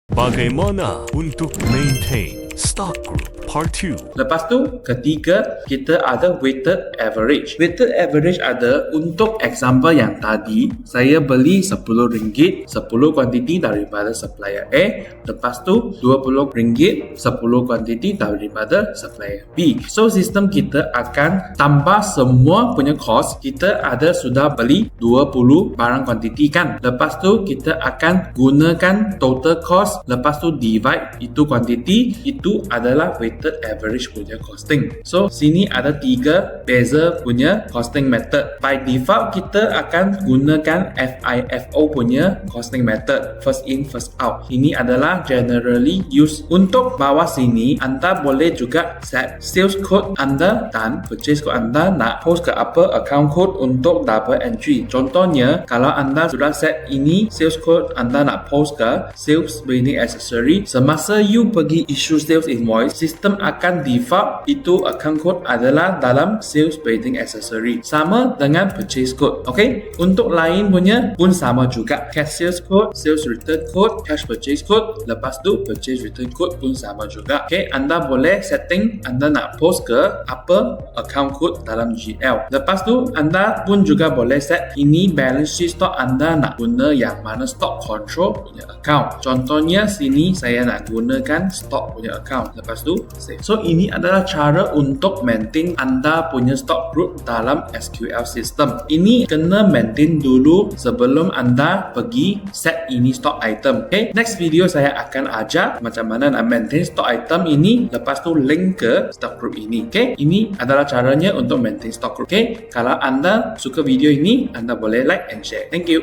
Bagaimana untuk maintain stock group part 2? Lepas tu, ketiga, kita ada weighted average. Weighted average ada untuk example yang tadi, saya beli RM10, 10 kuantiti daripada supplier A. Lepas tu, RM20, 10 kuantiti daripada supplier B. So, sistem kita akan tambah semua punya cost. Kita ada sudah beli 20 barang kuantiti kan. Lepas tu, kita akan gunakan total cost. Lepas tu, divide itu kuantiti. Itu adalah weighted average punya costing. So, sini ada 3 beza punya costing method. By default, kita akan gunakan FIFO punya costing method. First in, first out. Ini adalah generally used. Untuk bawah sini, anda boleh juga set sales code anda dan purchase code anda nak post ke apa account code untuk double entry. Contohnya, kalau anda sudah set ini sales code anda nak post ke sales building accessory, semasa you pergi issue sales invoice, sistem akan default itu account code adalah dalam sales building accessory. Sama dengan purchase code. Okay? Untuk lain punya pun sama juga. Cash sales code, sales return code, cash purchase code, lepas tu purchase return code pun sama juga. Okay? Anda boleh setting anda nak post ke apa account code dalam GL. Lepas tu anda pun juga boleh set ini balance sheet stock anda nak guna yang mana stock control punya account. Contohnya sini saya nak gunakan stock punya account. Lepas tu save. So ini adalah cara untuk maintain anda punya stock group dalam SQL system. Ini kena maintain dulu sebelum anda pergi set ini stock item. Okay, next video saya akan ajar macam mana nak maintain stock item ini, lepas tu link ke stock group ini. Okay, ini adalah caranya untuk maintain stock group. Okay, kalau anda suka video ini, anda boleh like and share. Thank you.